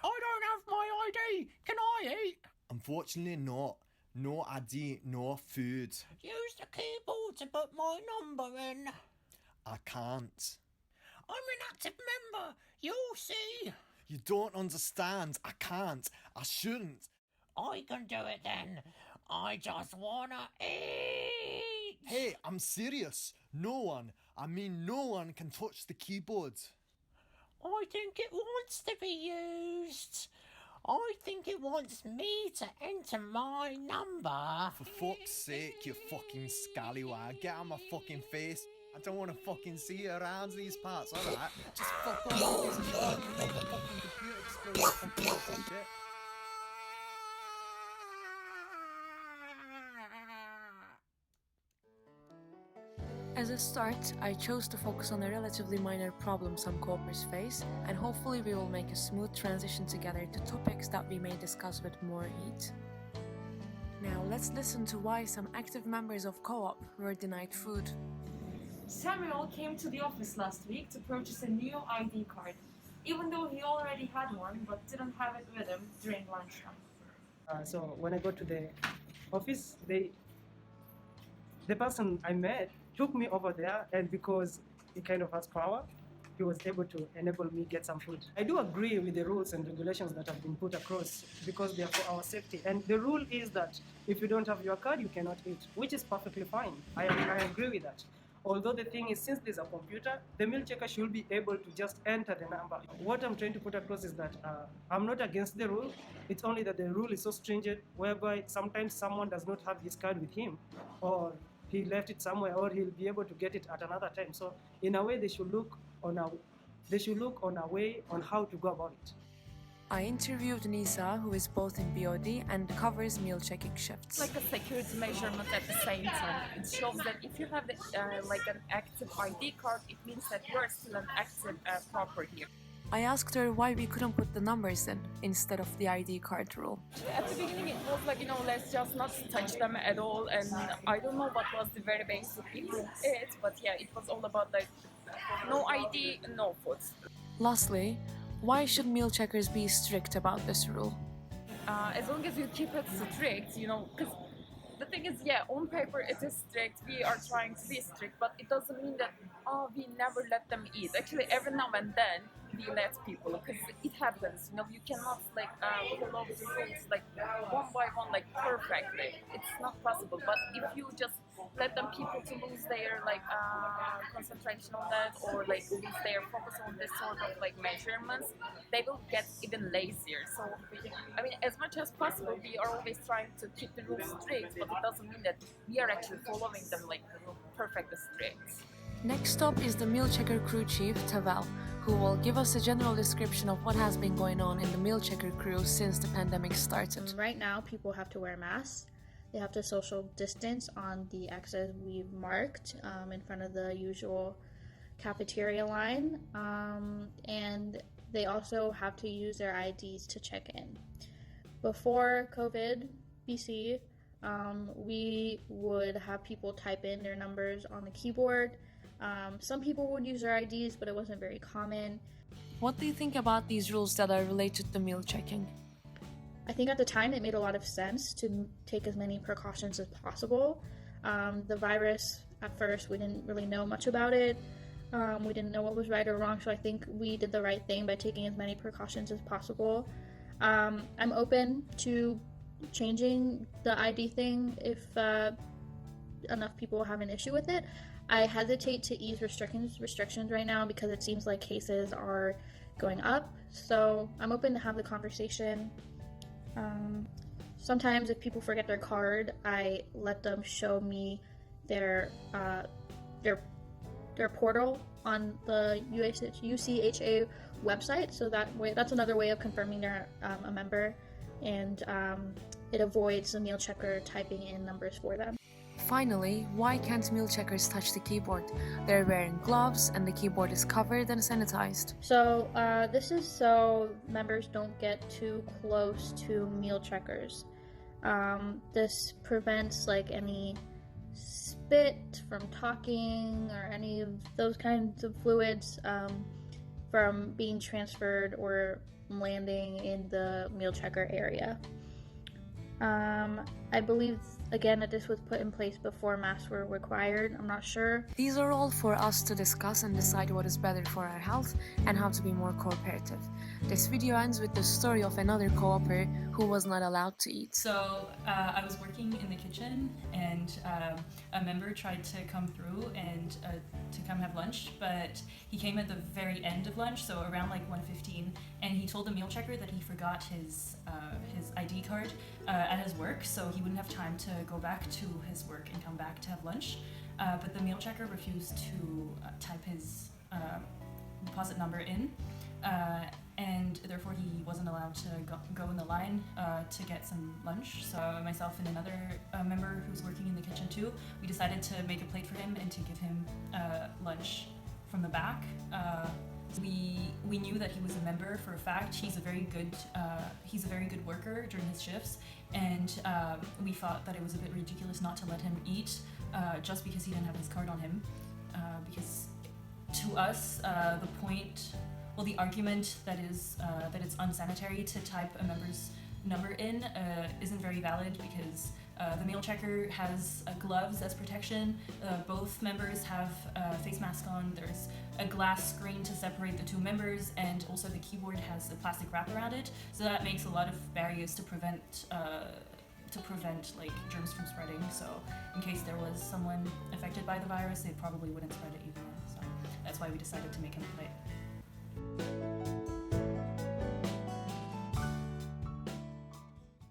I don't have my ID. Can I eat? Unfortunately not. No ID, no food. Use the keyboard to put my number in. I can't. I'm an active member. You'll see. You don't understand. I can't. I shouldn't. I can do it then. I just wanna eat. Hey, I'm serious. No one can touch the keyboard. I think it wants to be used. I think it wants me to enter my number. For fuck's sake, you fucking scallywag. Get out of my fucking face. I don't want to fucking see you around these parts, alright? Just fuck off. Fucking computer explosion. Shit. As a start, I chose to focus on a relatively minor problem some co-opers face, and hopefully we will make a smooth transition together to topics that we may discuss with more heat. Now let's listen to why some active members of co-op were denied food. Samuel came to the office last week to purchase a new ID card, even though he already had one but didn't have it with him during lunchtime. So when I got to the office, the person I met took me over there, and because he kind of has power, he was able to enable me get some food. I do agree with the rules and regulations that have been put across because they are for our safety. And the rule is that if you don't have your card, you cannot eat, which is perfectly fine. I agree with that. Although the thing is, since there's a computer, the meal checker should be able to just enter the number. What I'm trying to put across is that I'm not against the rule. It's only that the rule is so stringent, whereby sometimes someone does not have his card with him, or he left it somewhere, or he'll be able to get it at another time. So in a way, they should look on a way on how to go about it. I interviewed Nisa, who is both in BOD and covers meal checking shifts. Like a security measurement at the same time. It shows that if you have like an active ID card, it means that you are still an active proper here. I asked her why we couldn't put the numbers in instead of the ID card rule. At the beginning it was like, let's just not touch them at all, and I don't know what was the very basic behind it, but yeah, it was all about like no ID, no food. Lastly, why should meal checkers be strict about this rule? As long as you keep it strict, because the thing is, yeah, on paper it is strict, we are trying to be strict, but it doesn't mean that, we never let them eat. Actually, every now and then, we let people, because it happens, you cannot follow the rules one by one perfectly. It's not possible. But if you just let them people to lose their concentration on that, or lose their focus on this sort of measurements, they will get even lazier. So I mean, as much as possible, we are always trying to keep the rules strict, but it doesn't mean that we are actually following them perfectly strict. Next up is the meal checker crew chief, Tevel, who will give us a general description of what has been going on in the meal checker crew since the pandemic started. Right now, people have to wear masks. They have to social distance on the X's we've marked in front of the usual cafeteria line. And they also have to use their IDs to check in. Before COVID BC, we would have people type in their numbers on the keyboard. Some people would use their IDs, but it wasn't very common. What do you think about these rules that are related to meal checking? I think at the time it made a lot of sense to take as many precautions as possible. The virus, at first, we didn't really know much about it. We didn't know what was right or wrong, so I think we did the right thing by taking as many precautions as possible. I'm open to changing the ID thing if enough people have an issue with it. I hesitate to ease restrictions right now because it seems like cases are going up, so I'm open to have the conversation. Sometimes if people forget their card, I let them show me their portal on the UCHA website, so that's another way of confirming they're a member, and it avoids the meal checker typing in numbers for them. Finally, why can't meal checkers touch the keyboard? They're wearing gloves and the keyboard is covered and sanitized. So this is so members don't get too close to meal checkers. This prevents any spit, from talking, or any of those kinds of fluids from being transferred or landing in the meal checker area. I believe, again, that this was put in place before masks were required. I'm not sure. These are all for us to discuss and decide what is better for our health and how to be more cooperative. This video ends with the story of another co-oper who was not allowed to eat. So I was working in the kitchen and a member tried to come through and to come have lunch, but he came at the very end of lunch, so around like 1:15, and he told the meal checker that he forgot his ID card at his work, so he wouldn't have time to go back to his work and come back to have lunch. But the meal checker refused to type his deposit number in, and therefore he wasn't allowed to go in the line to get some lunch. So myself and another member who's working in the kitchen too, we decided to make a plate for him and to give him lunch from the back. We knew that he was a member for a fact. He's a very good worker during his shifts, and we thought that it was a bit ridiculous not to let him eat just because he didn't have his card on him. Because to us, the argument that it's unsanitary to type a member's number in isn't very valid, because the meal checker has gloves as protection. Both members have face masks on. There's a glass screen to separate the two members, and also the keyboard has a plastic wrap around it. So that makes a lot of barriers to prevent like germs from spreading. So in case there was someone affected by the virus, they probably wouldn't spread it either. So that's why we decided to make him a plate.